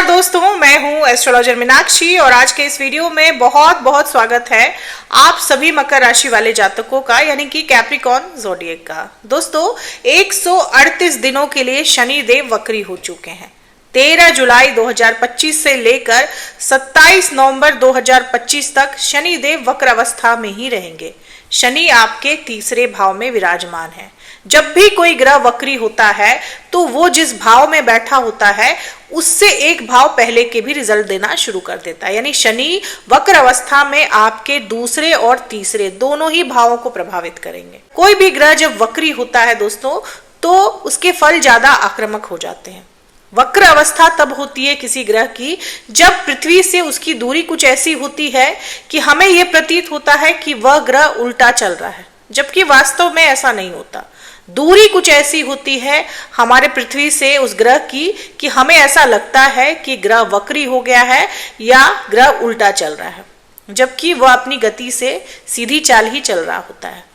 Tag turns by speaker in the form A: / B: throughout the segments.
A: दोस्तों, मैं हूं एस्ट्रोलॉजर मीनाक्षी और आज के इस वीडियो में बहुत बहुत स्वागत है आप सभी मकर राशि वाले जातकों का, यानी कि कैप्रिकॉर्न ज़ोडिएक का। दोस्तों, 138 दिनों के लिए शनि देव वक्री हो चुके हैं। 13 जुलाई 2025 से लेकर 27 नवंबर 2025 तक शनि देव वक्र अवस्था में ही रहेंगे। शनि आपके तीसरे भाव में विराजमान है। जब भी कोई ग्रह वक्री होता है तो वो जिस भाव में बैठा होता है उससे एक भाव पहले के भी रिजल्ट देना शुरू कर देता है। यानी शनि वक्र अवस्था में आपके दूसरे और तीसरे दोनों ही भावों को प्रभावित करेंगे। कोई भी ग्रह जब वक्री होता है दोस्तों, तो उसके फल ज्यादा आक्रामक हो जाते हैं। वक्र अवस्था तब होती है किसी ग्रह की जब पृथ्वी से उसकी दूरी कुछ ऐसी होती है कि हमें यह प्रतीत होता है कि वह ग्रह उल्टा चल रहा है, जबकि वास्तव में ऐसा नहीं होता। दूरी कुछ ऐसी होती है हमारे पृथ्वी से उस ग्रह की कि हमें ऐसा लगता है कि ग्रह वक्री हो गया है या ग्रह उल्टा चल रहा है, जबकि वह अपनी गति से सीधी चाल ही चल रहा होता है।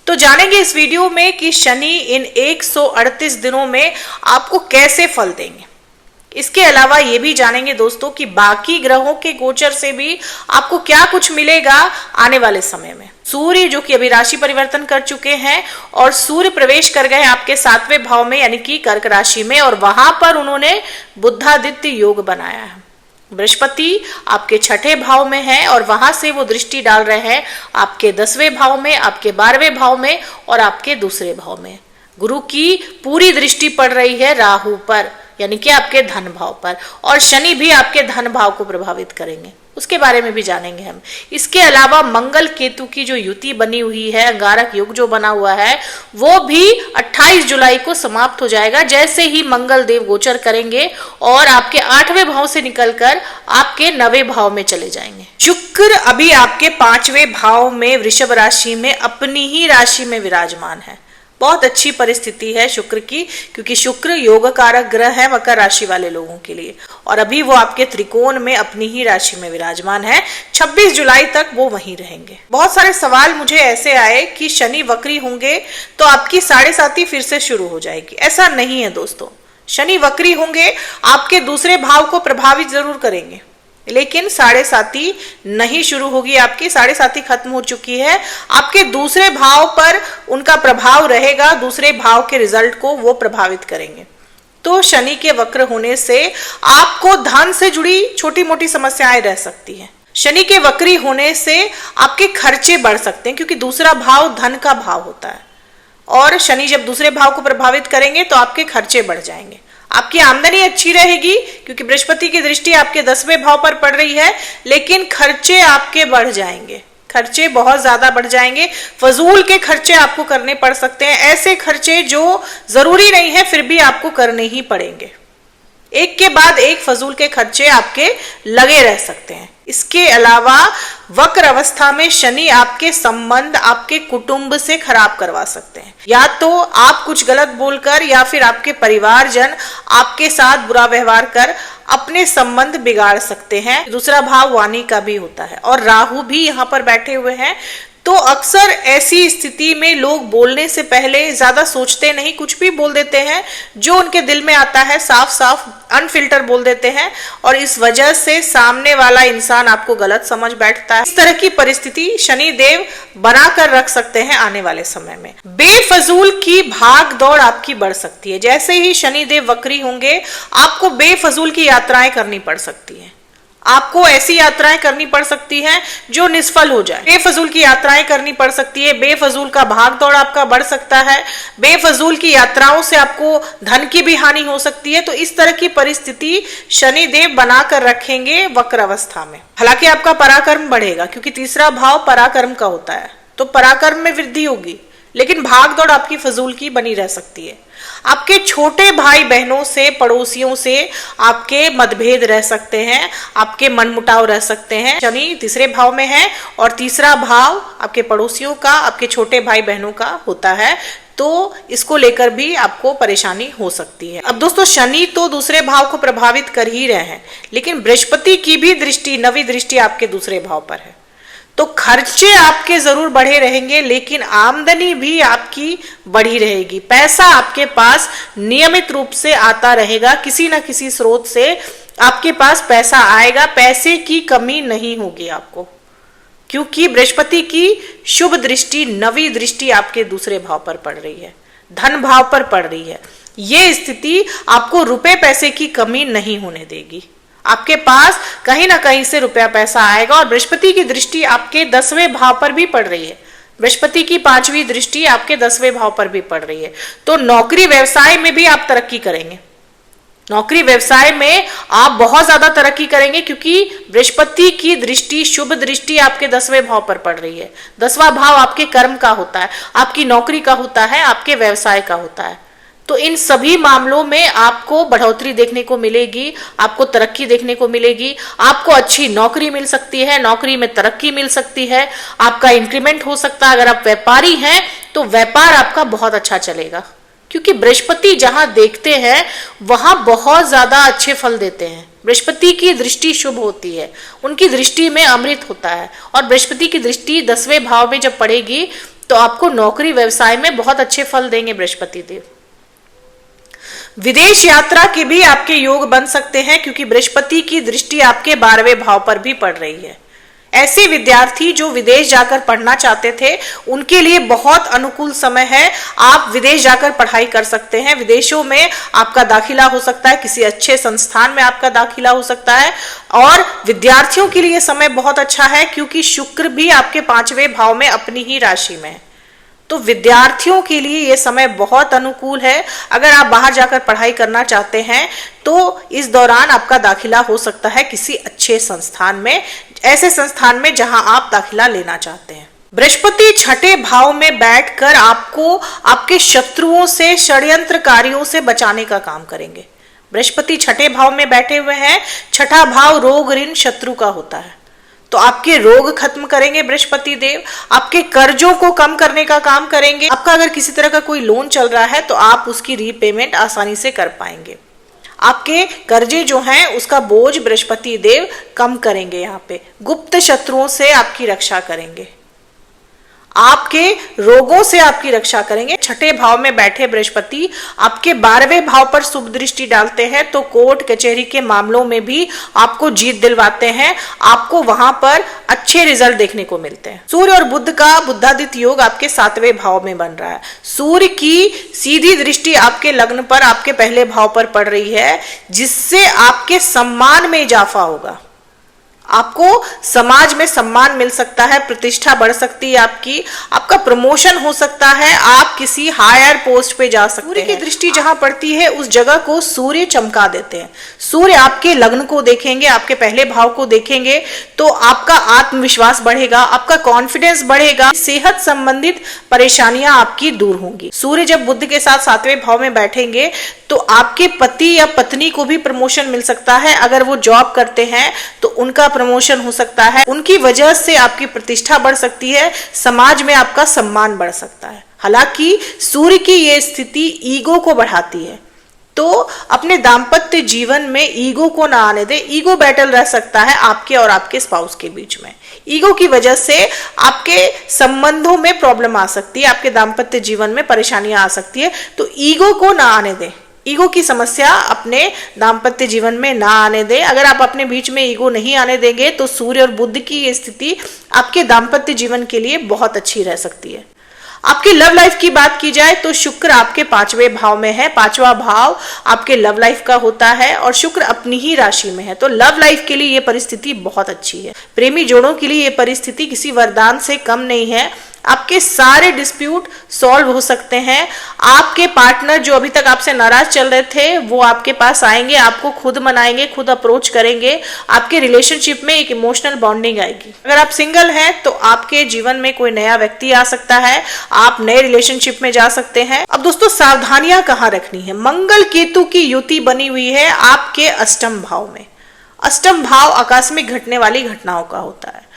A: तो जानेंगे इस वीडियो में कि शनि इन 138 दिनों में आपको कैसे फल देंगे। इसके अलावा ये भी जानेंगे दोस्तों कि बाकी ग्रहों के गोचर से भी आपको क्या कुछ मिलेगा आने वाले समय में। सूर्य जो कि अभी राशि परिवर्तन कर चुके हैं और सूर्य प्रवेश कर गए आपके 7वें भाव में, यानी कि कर्क राशि में, और वहां पर उन्होंने बुधादित्य योग बनाया है। बृहस्पति आपके 6ठे भाव में है और वहां से वो दृष्टि डाल रहे हैं आपके 10वें भाव में, आपके 12वें भाव में और आपके दूसरे भाव में। गुरु की पूरी दृष्टि पड़ रही है राहु पर, यानी कि आपके धन भाव पर, और शनि भी आपके धन भाव को प्रभावित करेंगे। उसके बारे में भी जानेंगे हम। इसके अलावा मंगल केतु की जो युति बनी हुई है, अंगारक योग जो बना हुआ है, वो भी 28 जुलाई को समाप्त हो जाएगा जैसे ही मंगल देव गोचर करेंगे और आपके 8वें भाव से निकलकर आपके 9वें भाव में चले जाएंगे। शुक्र अभी आपके 5वें भाव में वृषभ राशि में अपनी ही राशि में विराजमान है। बहुत अच्छी परिस्थिति है शुक्र की, क्योंकि शुक्र योग कारक ग्रह है मकर राशि वाले लोगों के लिए, और अभी वो आपके त्रिकोण में अपनी ही राशि में विराजमान है। 26 जुलाई तक वो वहीं रहेंगे। बहुत सारे सवाल मुझे ऐसे आए कि शनि वक्री होंगे तो आपकी 7.5 फिर से शुरू हो जाएगी। ऐसा नहीं है दोस्तों। शनि वक्री होंगे, आपके दूसरे भाव को प्रभावित जरूर करेंगे, लेकिन 7.5 नहीं शुरू होगी। आपकी 7.5 खत्म हो चुकी है। आपके दूसरे भाव पर उनका प्रभाव रहेगा, दूसरे भाव के रिजल्ट को वो प्रभावित करेंगे। तो शनि के वक्र होने से आपको धन से जुड़ी छोटी मोटी समस्याएं रह सकती हैं। शनि के वक्री होने से आपके खर्चे बढ़ सकते हैं, क्योंकि दूसरा भाव धन का भाव होता है, और शनि जब दूसरे भाव को प्रभावित करेंगे तो आपके खर्चे बढ़ जाएंगे। आपकी आमदनी अच्छी रहेगी क्योंकि बृहस्पति की दृष्टि आपके 10वें भाव पर पड़ रही है, लेकिन खर्चे आपके बढ़ जाएंगे। खर्चे बहुत ज्यादा बढ़ जाएंगे। फजूल के खर्चे आपको करने पड़ सकते हैं, ऐसे खर्चे जो जरूरी नहीं है फिर भी आपको करने ही पड़ेंगे। एक के बाद एक फजूल के खर्चे आपके लगे रह सकते हैं। इसके अलावा वक्र अवस्था में शनि आपके संबंध आपके कुटुंब से खराब करवा सकते हैं। या तो आप कुछ गलत बोलकर या फिर आपके परिवारजन आपके साथ बुरा व्यवहार कर अपने संबंध बिगाड़ सकते हैं। दूसरा भाव वाणी का भी होता है और राहु भी यहाँ पर बैठे हुए हैं। तो अक्सर ऐसी स्थिति में लोग बोलने से पहले ज्यादा सोचते नहीं, कुछ भी बोल देते हैं, जो उनके दिल में आता है साफ साफ अनफिल्टर बोल देते हैं, और इस वजह से सामने वाला इंसान आपको गलत समझ बैठता है। इस तरह की परिस्थिति शनि देव बनाकर रख सकते हैं आने वाले समय में। बेफजूल की भाग दौड़ आपकी बढ़ सकती है। जैसे ही शनि देव वक्री होंगे आपको बेफजूल की यात्राएं करनी पड़ सकती है। आपको ऐसी यात्राएं करनी पड़ सकती हैं जो निष्फल हो जाए। बेफजूल की यात्राएं करनी पड़ सकती है, बेफजूल का भाग दौड़ आपका बढ़ सकता है, बेफजूल की यात्राओं से आपको धन की भी हानि हो सकती है। तो इस तरह की परिस्थिति शनि देव बनाकर रखेंगे वक्र अवस्था में। हालांकि आपका पराक्रम बढ़ेगा, क्योंकि तीसरा भाव पराक्रम का होता है, तो पराक्रम में वृद्धि होगी, लेकिन भाग दौड़ आपकी फजूल की बनी रह सकती है। आपके छोटे भाई बहनों से, पड़ोसियों से आपके मतभेद रह सकते हैं, आपके मनमुटाव रह सकते हैं। शनि तीसरे भाव में है और तीसरा भाव आपके पड़ोसियों का, आपके छोटे भाई बहनों का होता है, तो इसको लेकर भी आपको परेशानी हो सकती है। अब दोस्तों, शनि तो दूसरे भाव को प्रभावित कर ही रहे हैं, लेकिन बृहस्पति की भी दृष्टि, 9वीं दृष्टि आपके दूसरे भाव पर है। तो खर्चे आपके जरूर बढ़े रहेंगे, लेकिन आमदनी भी आपकी बढ़ी रहेगी। पैसा आपके पास नियमित रूप से आता रहेगा, किसी न किसी स्रोत से आपके पास पैसा आएगा, पैसे की कमी नहीं होगी आपको, क्योंकि बृहस्पति की शुभ दृष्टि, नवी दृष्टि आपके दूसरे भाव पर पड़ रही है, धन भाव पर पड़ रही है। ये स्थिति आपको रुपए पैसे की कमी नहीं होने देगी। आपके पास कहीं ना कहीं से रुपया पैसा आएगा। और बृहस्पति की दृष्टि आपके 10वें भाव पर भी पड़ रही है, बृहस्पति की 5वीं दृष्टि आपके 10वें भाव पर भी पड़ रही है। तो नौकरी व्यवसाय में भी आप तरक्की करेंगे, नौकरी व्यवसाय में आप बहुत ज्यादा तरक्की करेंगे, क्योंकि बृहस्पति की दृष्टि, शुभ दृष्टि आपके 10वें भाव पर पड़ रही है। 10वां भाव आपके कर्म का होता है, आपकी नौकरी का होता है, आपके व्यवसाय का होता है। तो इन सभी मामलों में आपको बढ़ोतरी देखने को मिलेगी, आपको तरक्की देखने को मिलेगी, आपको अच्छी नौकरी मिल सकती है, नौकरी में तरक्की मिल सकती है, आपका इंक्रीमेंट हो सकता है। अगर आप व्यापारी हैं तो व्यापार आपका बहुत अच्छा चलेगा, क्योंकि बृहस्पति जहां देखते हैं वहां बहुत ज्यादा अच्छे फल देते हैं। बृहस्पति की दृष्टि शुभ होती है, उनकी दृष्टि में अमृत होता है। और बृहस्पति की दृष्टि 10वें भाव में जब पड़ेगी तो आपको नौकरी व्यवसाय में बहुत अच्छे फल देंगे बृहस्पति देव। विदेश यात्रा के भी आपके योग बन सकते हैं, क्योंकि बृहस्पति की दृष्टि आपके 12वें भाव पर भी पड़ रही है। ऐसे विद्यार्थी जो विदेश जाकर पढ़ना चाहते थे उनके लिए बहुत अनुकूल समय है। आप विदेश जाकर पढ़ाई कर सकते हैं, विदेशों में आपका दाखिला हो सकता है, किसी अच्छे संस्थान में आपका दाखिला हो सकता है। और विद्यार्थियों के लिए समय बहुत अच्छा है, क्योंकि शुक्र भी आपके 5वें भाव में अपनी ही राशि में है। तो विद्यार्थियों के लिए यह समय बहुत अनुकूल है। अगर आप बाहर जाकर पढ़ाई करना चाहते हैं तो इस दौरान आपका दाखिला हो सकता है किसी अच्छे संस्थान में, ऐसे संस्थान में जहां आप दाखिला लेना चाहते हैं। बृहस्पति 6ठे भाव में बैठकर आपको आपके शत्रुओं से, षड्यंत्रकारियों से बचाने का काम करेंगे। बृहस्पति 6ठे भाव में बैठे हुए हैं। 6ठा भाव रोग, ऋण, शत्रु का होता है। तो आपके रोग खत्म करेंगे बृहस्पति देव, आपके कर्जों को कम करने का काम करेंगे। आपका अगर किसी तरह का कोई लोन चल रहा है तो आप उसकी रीपेमेंट आसानी से कर पाएंगे। आपके कर्जे जो हैं उसका बोझ बृहस्पति देव कम करेंगे। यहाँ पे गुप्त शत्रुओं से आपकी रक्षा करेंगे, आपके रोगों से आपकी रक्षा करेंगे। 6ठे भाव में बैठे बृहस्पति आपके 12वें भाव पर शुभ दृष्टि डालते हैं, तो कोर्ट कचहरी के मामलों में भी आपको जीत दिलवाते हैं, आपको वहां पर अच्छे रिजल्ट देखने को मिलते हैं। सूर्य और बुध का बुधादित्य योग आपके 7वें भाव में बन रहा है। सूर्य की सीधी दृष्टि आपके लग्न पर, आपके पहले भाव पर पड़ रही है, जिससे आपके सम्मान में इजाफा होगा। आपको समाज में सम्मान मिल सकता है, प्रतिष्ठा बढ़ सकती है आपकी, आपका प्रमोशन हो सकता है, आप किसी हायर पोस्ट पे जा सकते हैं। सूर्य की दृष्टि जहां पड़ती है उस जगह को सूर्य चमका देते हैं। सूर्य आपके लग्न को देखेंगे, आपके पहले भाव को देखेंगे, तो आपका आत्मविश्वास बढ़ेगा, आपका कॉन्फिडेंस बढ़ेगा, सेहत संबंधित परेशानियां आपकी दूर होंगी। सूर्य जब बुध के साथ 7वें भाव में बैठेंगे तो आपके पति या पत्नी को भी प्रमोशन मिल सकता है। अगर वो जॉब करते हैं तो उनका प्रमोशन हो सकता है, उनकी वजह से आपकी प्रतिष्ठा बढ़ सकती है, समाज में आपका सम्मान बढ़ सकता है। हालांकि सूर्य की ये स्थिति ईगो को बढ़ाती है, तो अपने दाम्पत्य जीवन में ईगो को ना आने दे। ईगो बैटल रह सकता है आपके और आपके स्पाउस के बीच में। ईगो की वजह से आपके संबंधों में प्रॉब्लम आ सकती है, आपके दाम्पत्य जीवन में परेशानियां आ सकती है। तो ईगो को ना आने दें, ईगो की समस्या अपने दाम्पत्य जीवन में ना आने दें। अगर आप अपने बीच में ईगो नहीं आने देंगे तो सूर्य और बुध की ये स्थिति आपके दाम्पत्य जीवन के लिए बहुत अच्छी रह सकती है। आपकी लव लाइफ की बात की जाए तो शुक्र आपके 5वें भाव में है। 5वां भाव आपके लव लाइफ का होता है और शुक्र अपनी ही राशि में है, तो लव लाइफ के लिए ये परिस्थिति बहुत अच्छी है। प्रेमी जोड़ों के लिए ये परिस्थिति किसी वरदान से कम नहीं है। आपके सारे डिस्प्यूट सॉल्व हो सकते हैं। आपके पार्टनर जो अभी तक आपसे नाराज चल रहे थे वो आपके पास आएंगे, आपको खुद मनाएंगे, खुद अप्रोच करेंगे। आपके रिलेशनशिप में एक इमोशनल बॉन्डिंग आएगी। अगर आप सिंगल हैं तो आपके जीवन में कोई नया व्यक्ति आ सकता है, आप नए रिलेशनशिप में जा सकते हैं। अब दोस्तों सावधानियां कहाँ रखनी है। मंगल केतु की युति बनी हुई है आपके अष्टम भाव में। अष्टम भाव आकस्मिक घटने वाली घटनाओं का होता है,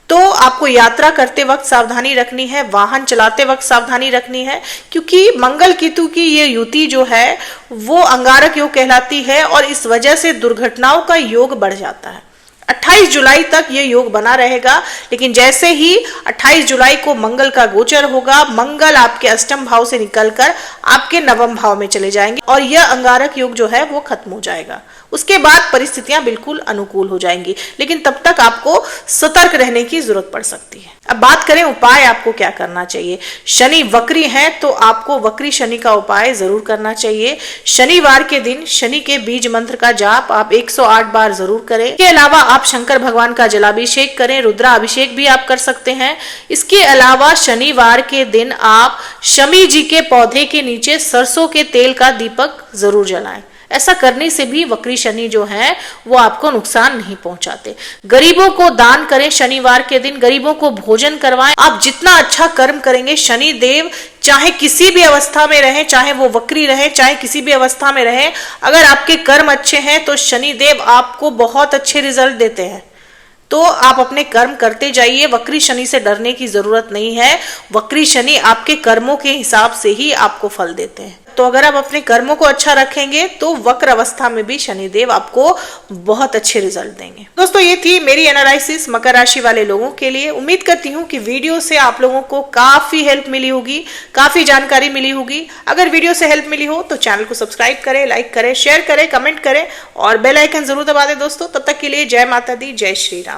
A: तो आपको यात्रा करते वक्त सावधानी रखनी है, वाहन चलाते वक्त सावधानी रखनी है, क्योंकि मंगल केतु की ये युति जो है वो अंगारक योग कहलाती है और इस वजह से दुर्घटनाओं का योग बढ़ जाता है। 28 जुलाई तक ये योग बना रहेगा, लेकिन जैसे ही 28 जुलाई को मंगल का गोचर होगा, मंगल आपके अष्टम भाव से निकलकर आपके नवम भाव में चले जाएंगे और यह अंगारक योग जो है वो खत्म हो जाएगा। उसके बाद परिस्थितियां बिल्कुल अनुकूल हो जाएंगी, लेकिन तब तक आपको सतर्क रहने की जरूरत पड़ सकती है। अब बात करें उपाय आपको क्या करना चाहिए। शनि वक्री है तो आपको वक्री शनि का उपाय जरूर करना चाहिए। शनिवार के दिन शनि के बीज मंत्र का जाप आप 108 बार जरूर करें। इसके अलावा आप शंकर भगवान का जलाभिषेक करें, रुद्राभिषेक भी आप कर सकते हैं। इसके अलावा शनिवार के दिन आप शमी जी के पौधे के नीचे सरसों के तेल का दीपक जरूर जलाएं। ऐसा करने से भी वक्री शनि जो है वो आपको नुकसान नहीं पहुंचाते। गरीबों को दान करें, शनिवार के दिन गरीबों को भोजन करवाएं। आप जितना अच्छा कर्म करेंगे, शनि देव चाहे किसी भी अवस्था में रहे, चाहे वो वक्री रहे, चाहे किसी भी अवस्था में रहे, अगर आपके कर्म अच्छे हैं तो शनि देव आपको बहुत अच्छे रिजल्ट देते हैं। तो आप अपने कर्म करते जाइए, वक्री शनि से डरने की जरूरत नहीं है। वक्री शनि आपके कर्मों के हिसाब से ही आपको फल देते हैं। तो अगर आप अपने कर्मों को अच्छा रखेंगे तो वक्र अवस्था में भी शनिदेव आपको बहुत अच्छे रिजल्ट देंगे। दोस्तों, ये थी मेरी एनालिसिस मकर राशि वाले लोगों के लिए। उम्मीद करती हूँ कि वीडियो से आप लोगों को काफी हेल्प मिली होगी, काफी जानकारी मिली होगी। अगर वीडियो से हेल्प मिली हो तो चैनल को सब्सक्राइब करें, लाइक करें, शेयर करें, कमेंट करें और बेल आइकन जरूर दबा दें दोस्तों। तब तक के लिए जय माता दी, जय श्री राम।